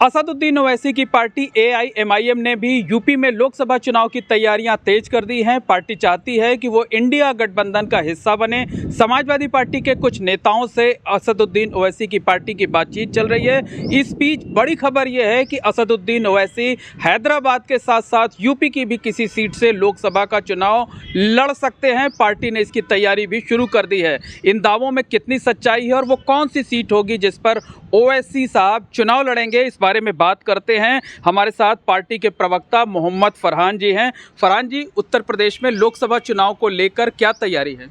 असदुद्दीन ओवैसी की party AIMIM ने भी यूपी में लोकसभा चुनाव की तैयारियां तेज कर दी हैं। पार्टी चाहती है कि वो इंडिया गठबंधन का हिस्सा बने। समाजवादी पार्टी के कुछ नेताओं से असदुद्दीन ओवैसी की पार्टी की बातचीत चल रही है। इस बीच बड़ी खबर यह है कि असदुद्दीन ओवैसी हैदराबाद के साथ साथ यूपी की भी किसी सीट से लोकसभा का चुनाव लड़ सकते हैं। पार्टी ने इसकी तैयारी भी शुरू कर दी है। इन दावों में कितनी सच्चाई है और वो कौन सी सीट होगी जिस पर ओवैसी साहब चुनाव लड़ेंगे, इस बारे में बात करते हैं। हमारे साथ पार्टी के प्रवक्ता मोहम्मद फरहान जी हैं। फरहान जी, उत्तर प्रदेश में लोकसभा चुनाव को लेकर क्या तैयारी है?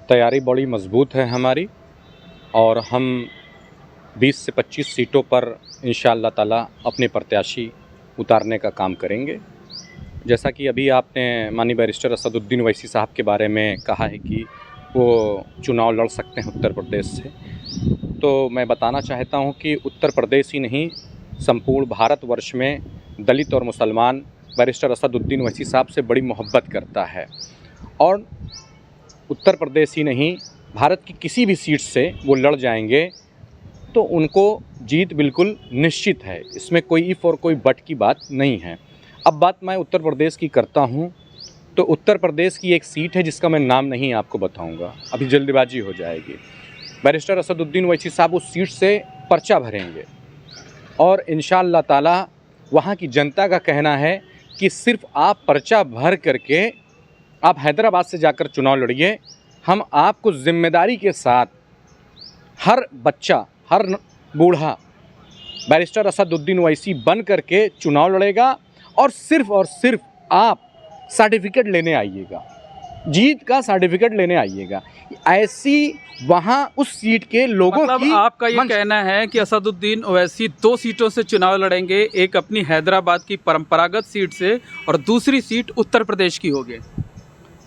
तैयारी बड़ी मजबूत है हमारी और हम 20 से 25 सीटों पर इंशाअल्लाह ताला अपने प्रत्याशी उतारने का काम करेंगे। जैसा कि अभी आपने माननीय बैरिस्टर असदुद्दीन ओवैसी साहब के बारे में कहा है कि वो चुनाव लड़ सकते हैं उत्तर प्रदेश से, तो मैं बताना चाहता हूं कि उत्तर प्रदेश ही नहीं, संपूर्ण भारतवर्ष में दलित और मुसलमान बैरिस्टर असदुद्दीन ओवैसी साहब से बड़ी मोहब्बत करता है। और उत्तर प्रदेश ही नहीं, भारत की किसी भी सीट से वो लड़ जाएंगे तो उनको जीत बिल्कुल निश्चित है। इसमें कोई इफ़ और कोई बट की बात नहीं है। अब बात मैं उत्तर प्रदेश की करता हूँ, तो उत्तर प्रदेश की एक सीट है जिसका मैं नाम नहीं आपको बताऊँगा, अभी जल्दबाजी हो जाएगी। बैरिस्टर असदुद्दीन ओवैसी साहब उस सीट से पर्चा भरेंगे और इंशाअल्लाह ताला वहाँ की जनता का कहना है कि सिर्फ आप पर्चा भर करके आप हैदराबाद से जाकर चुनाव लड़िए। हम आपको जिम्मेदारी के साथ, हर बच्चा, हर बूढ़ा बैरिस्टर असदुद्दीन ओवैसी बन करके चुनाव लड़ेगा और सिर्फ आप सर्टिफिकेट लेने आइएगा, जीत का सर्टिफिकेट लेने आइएगा। ऐसी वहाँ उस सीट के लोगों मतलब की आपका ये कहना है कि असदुद्दीन ओवैसी 2 सीटों से चुनाव लड़ेंगे, एक अपनी हैदराबाद की परंपरागत सीट से और दूसरी सीट उत्तर प्रदेश की होगी?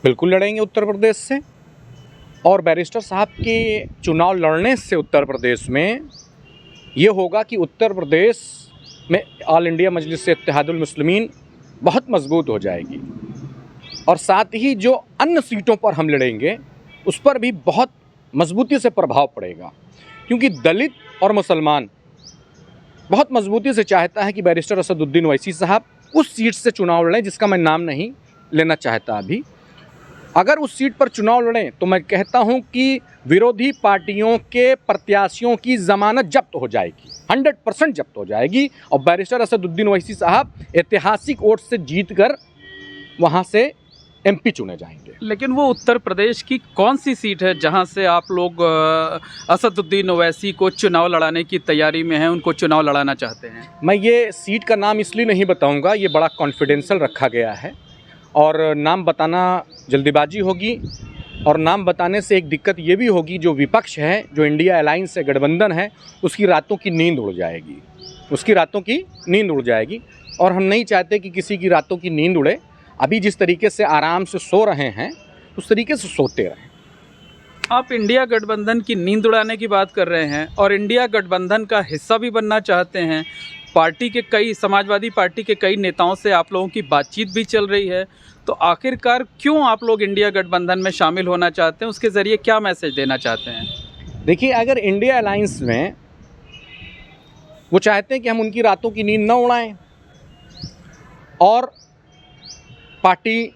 बिल्कुल लड़ेंगे उत्तर प्रदेश से। और बैरिस्टर साहब के चुनाव लड़ने से उत्तर प्रदेश में ये होगा कि उत्तर प्रदेश में ऑल इंडिया मजलिस इत्तेहादुल मुस्लिमीन बहुत मजबूत हो जाएगी और साथ ही जो अन्य सीटों पर हम लड़ेंगे उस पर भी बहुत मजबूती से प्रभाव पड़ेगा, क्योंकि दलित और मुसलमान बहुत मजबूती से चाहता है कि बैरिस्टर असदुद्दीन ओवैसी साहब उस सीट से चुनाव लड़ें जिसका मैं नाम नहीं लेना चाहता अभी। अगर उस सीट पर चुनाव लड़ें तो मैं कहता हूं कि विरोधी पार्टियों के प्रत्याशियों की जमानत जब्त हो जाएगी, 100% जब्त हो जाएगी और बैरिस्टर असदुद्दीन ओवैसी साहब ऐतिहासिक वोट से जीतकर वहां से MP चुने जाएंगे। लेकिन वो उत्तर प्रदेश की कौन सी सीट है जहां से आप लोग असदुद्दीन ओवैसी को चुनाव लड़ाने की तैयारी में हैं, उनको चुनाव लड़ाना चाहते हैं? मैं ये सीट का नाम इसलिए नहीं बताऊंगा, ये बड़ा कॉन्फिडेंशियल रखा गया है और नाम बताना जल्दीबाजी होगी। और नाम बताने से एक दिक्कत ये भी होगी, जो विपक्ष है, जो इंडिया अलायंस है, गठबंधन है, उसकी रातों की नींद उड़ जाएगी, उसकी रातों की नींद उड़ जाएगी। और हम नहीं चाहते कि किसी की रातों की नींद उड़े। अभी जिस तरीके से आराम से सो रहे हैं उस तरीके से सोते रहें। आप इंडिया गठबंधन की नींद उड़ाने की बात कर रहे हैं और इंडिया गठबंधन का हिस्सा भी बनना चाहते हैं। पार्टी के कई, समाजवादी पार्टी के कई नेताओं से आप लोगों की बातचीत भी चल रही है, तो आखिरकार क्यों आप लोग इंडिया गठबंधन में शामिल होना चाहते हैं? उसके ज़रिए क्या मैसेज देना चाहते हैं? देखिए, अगर इंडिया अलायंस में वो चाहते हैं कि हम उनकी रातों की नींद न उड़ाएं और पार्टी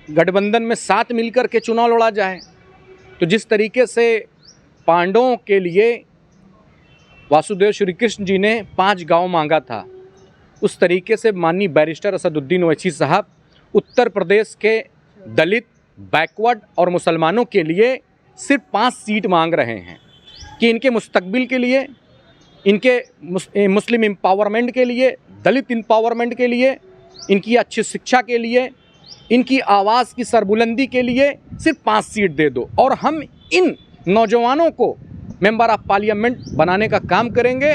गठबंधन में साथ मिलकर के चुनाव लड़ा जाए, तो जिस तरीके से पांडवों के लिए वासुदेव श्री कृष्ण जी ने 5 गांव मांगा था, उस तरीके से माननीय बैरिस्टर असदुद्दीन ओवैसी साहब उत्तर प्रदेश के दलित, बैकवर्ड और मुसलमानों के लिए सिर्फ 5 सीट मांग रहे हैं कि इनके मुस्तकबिल के लिए, इनके मुस्लिम एम्पावरमेंट के लिए, दलित एम्पावरमेंट के लिए, इनकी अच्छी शिक्षा के लिए, इनकी आवाज़ की सरबुलंदी के लिए सिर्फ 5 सीट दे दो और हम इन नौजवानों को मेंबर ऑफ पार्लियामेंट बनाने का काम करेंगे।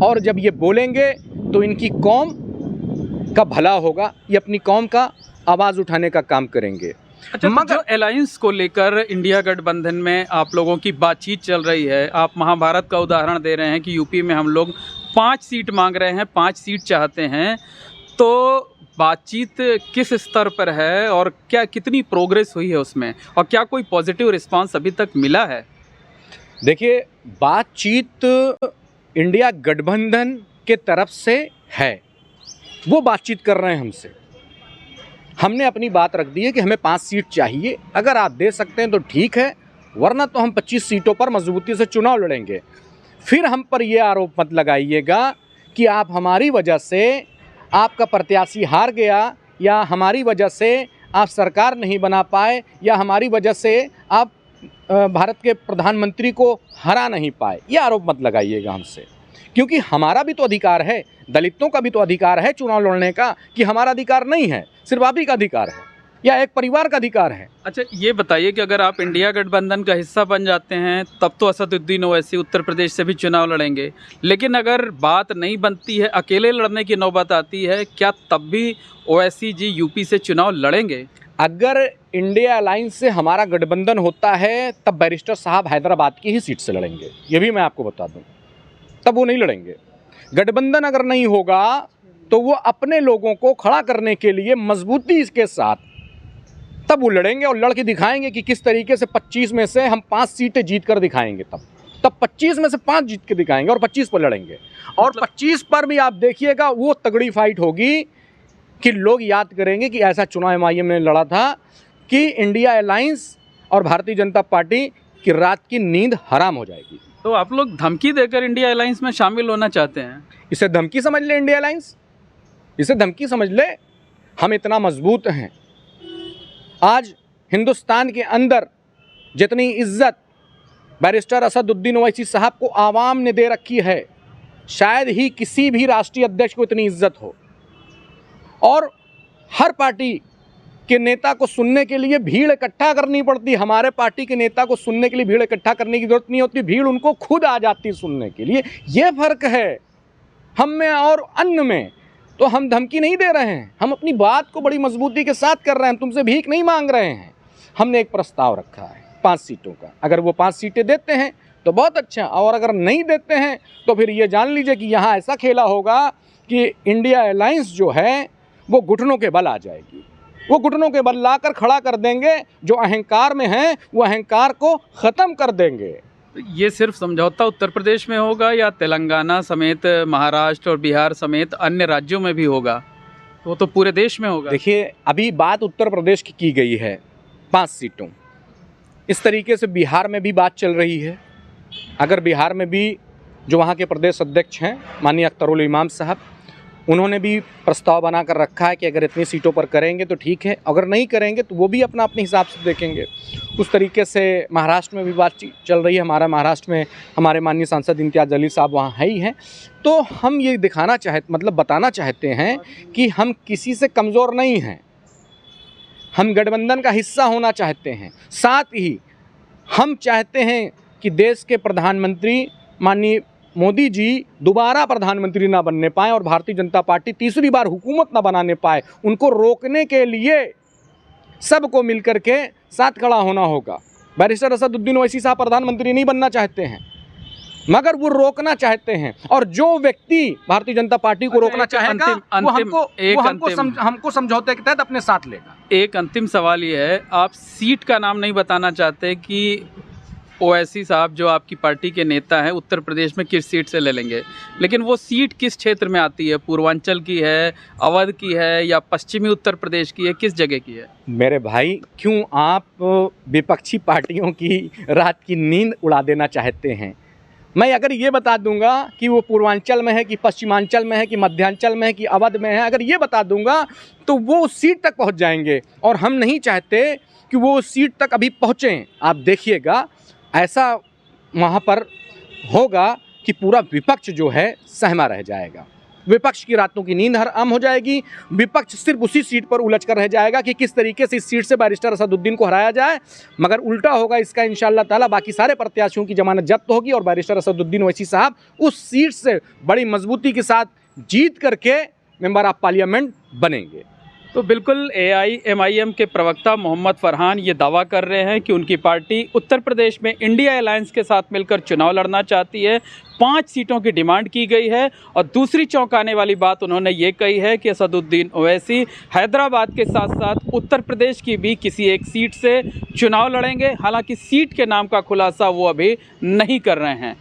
और जब ये बोलेंगे तो इनकी कौम का भला होगा, ये अपनी कौम का आवाज़ उठाने का काम करेंगे। अच्छा, मगर जो अलायंस को लेकर इंडिया गठबंधन में आप लोगों की बातचीत चल रही है, आप महाभारत का उदाहरण दे रहे हैं कि यूपी में हम लोग 5 सीट मांग रहे हैं, 5 सीट चाहते हैं, तो बातचीत किस स्तर पर है और क्या, कितनी प्रोग्रेस हुई है उसमें, और क्या कोई पॉजिटिव रिस्पांस अभी तक मिला है? देखिए, बातचीत इंडिया गठबंधन के तरफ से है, वो बातचीत कर रहे हैं हमसे। हमने अपनी बात रख दी है कि हमें 5 सीट चाहिए, अगर आप दे सकते हैं तो ठीक है, वरना तो हम 25 सीटों पर मजबूती से चुनाव लड़ेंगे। फिर हम पर ये आरोप मत लगाइएगा कि आप हमारी वजह से आपका प्रत्याशी हार गया, या हमारी वजह से आप सरकार नहीं बना पाए, या हमारी वजह से आप भारत के प्रधानमंत्री को हरा नहीं पाए। ये आरोप मत लगाइएगा हमसे, क्योंकि हमारा भी तो अधिकार है, दलितों का भी तो अधिकार है चुनाव लड़ने का, कि हमारा अधिकार नहीं है, सिर्फ आप ही का अधिकार है या एक परिवार का अधिकार है। अच्छा, ये बताइए कि अगर आप इंडिया गठबंधन का हिस्सा बन जाते हैं तब तो असदुद्दीन ओवैसी उत्तर प्रदेश से भी चुनाव लड़ेंगे, लेकिन अगर बात नहीं बनती है, अकेले लड़ने की नौबत आती है, क्या तब भी ओवैसी जी यूपी से चुनाव लड़ेंगे? अगर इंडिया अलायंस से हमारा गठबंधन होता है तब बैरिस्टर साहब हैदराबाद की ही सीट से लड़ेंगे, ये भी मैं आपको बता दूं। तब वो नहीं लड़ेंगे। गठबंधन अगर नहीं होगा तो वो अपने लोगों को खड़ा करने के लिए मजबूती के साथ तब वो लड़ेंगे, और लड़ के दिखाएंगे कि किस तरीके से 25 में से हम 5 सीटें जीत कर दिखाएंगे। तब 25 में से 5 जीत के दिखाएंगे और 25 पर लड़ेंगे। और 25 पर भी आप देखिएगा वो तगड़ी फाइट होगी कि लोग याद करेंगे कि ऐसा चुनाव MIM ने लड़ा था कि इंडिया अलायंस और भारतीय जनता पार्टी की रात की नींद हराम हो जाएगी। तो आप लोग धमकी देकर इंडिया अलायंस में शामिल होना चाहते हैं? इसे धमकी समझ ले इंडिया अलायंस, इसे धमकी समझ ले। हम इतना मजबूत हैं। आज हिंदुस्तान के अंदर जितनी इज्जत बैरिस्टर असदुद्दीन ओवैसी साहब को आवाम ने दे रखी है, शायद ही किसी भी राष्ट्रीय अध्यक्ष को इतनी इज्जत हो। और हर पार्टी के नेता को सुनने के लिए भीड़ इकट्ठा करनी पड़ती। हमारे पार्टी के नेता को सुनने के लिए भीड़ इकट्ठा करने की जरूरत नहीं होती, भीड़ उनको खुद आ जाती सुनने के लिए। ये फर्क है हम में और अन्य में। तो हम धमकी नहीं दे रहे हैं, हम अपनी बात को बड़ी मजबूती के साथ कर रहे हैं, तुमसे भीख नहीं मांग रहे हैं। हमने एक प्रस्ताव रखा है 5 सीटों का, अगर वो 5 सीटें देते हैं तो बहुत अच्छा, और अगर नहीं देते हैं तो फिर ये जान लीजिए कि यहाँ ऐसा खेला होगा कि इंडिया अलायंस जो है वो घुटनों के बल आ जाएगी। वो घुटनों के बल लाकर खड़ा कर देंगे। जो अहंकार में हैं वो अहंकार को ख़त्म कर देंगे। ये सिर्फ समझौता उत्तर प्रदेश में होगा या तेलंगाना समेत महाराष्ट्र और बिहार समेत अन्य राज्यों में भी होगा? वो तो पूरे देश में होगा। देखिए, अभी बात उत्तर प्रदेश की गई है 5 सीटों। इस तरीके से बिहार में भी बात चल रही है। अगर बिहार में भी जो वहाँ के प्रदेश अध्यक्ष हैं माननीय अख्तरुल इमाम साहब, उन्होंने भी प्रस्ताव बना कर रखा है कि अगर इतनी सीटों पर करेंगे तो ठीक है, अगर नहीं करेंगे तो वो भी अपना अपने हिसाब से देखेंगे। उस तरीके से महाराष्ट्र में भी बातचीत चल रही है। हमारा महाराष्ट्र में हमारे माननीय सांसद इम्तियाज़ अली साहब वहाँ है ही हैं। तो हम ये बताना चाहते हैं कि हम किसी से कमज़ोर नहीं हैं, हम गठबंधन का हिस्सा होना चाहते हैं। साथ ही हम चाहते हैं कि देश के प्रधानमंत्री माननीय मोदी जी दोबारा प्रधानमंत्री ना बनने पाए और भारतीय जनता पार्टी तीसरी बार हुकूमत ना बनाने पाए। उनको रोकने के लिए सबको मिलकर के साथ खड़ा होना होगा। बैरिस्टर असदुद्दीन ओवैसी साहब प्रधानमंत्री नहीं बनना चाहते हैं, मगर वो रोकना चाहते हैं। और जो व्यक्ति भारतीय जनता पार्टी को रोकना चाहेगा वो हमको समझौते के तहत अपने साथ लेगा। एक अंतिम सवाल ये है, आप सीट का नाम नहीं बताना चाहते कि ओवैसी साहब जो आपकी पार्टी के नेता हैं उत्तर प्रदेश में किस सीट से ले लेंगे, लेकिन वो सीट किस क्षेत्र में आती है? पूर्वांचल की है, अवध की है, या पश्चिमी उत्तर प्रदेश की है? किस जगह की है? मेरे भाई, क्यों आप विपक्षी पार्टियों की रात की नींद उड़ा देना चाहते हैं? मैं अगर ये बता दूंगा कि वो पूर्वांचल में है कि पश्चिमांचल में है कि मध्यांचल में है कि अवध में है, अगर ये बता दूंगा तो वो उस सीट तक पहुंच जाएंगे, और हम नहीं चाहते कि वो उस सीट तक अभी पहुँचें। आप देखिएगा ऐसा वहाँ पर होगा कि पूरा विपक्ष जो है सहमा रह जाएगा। विपक्ष की रातों की नींद हराम हो जाएगी। विपक्ष सिर्फ उसी सीट पर उलझ कर रह जाएगा कि किस तरीके से इस सीट से बैरिस्टर असदुद्दीन को हराया जाए, मगर उल्टा होगा इसका इंशाअल्लाह ताला। बाकी सारे प्रत्याशियों की जमानत जब्त होगी और बैरिस्टर असदुद्दीन ओवैसी साहब उस सीट से बड़ी मजबूती के साथ जीत करके मेंबर ऑफ पार्लियामेंट बनेंगे। तो बिल्कुल AIMIM के प्रवक्ता मोहम्मद फरहान ये दावा कर रहे हैं कि उनकी पार्टी उत्तर प्रदेश में इंडिया अलायंस के साथ मिलकर चुनाव लड़ना चाहती है। 5 सीटों की डिमांड की गई है, और दूसरी चौंकाने वाली बात उन्होंने ये कही है कि असदुद्दीन ओवैसी हैदराबाद के साथ साथ उत्तर प्रदेश की भी किसी एक सीट से चुनाव लड़ेंगे। हालांकि सीट के नाम का खुलासा वो अभी नहीं कर रहे हैं।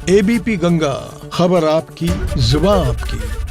एबीपी गंगा, खबर आपकी, जुबान आपकी।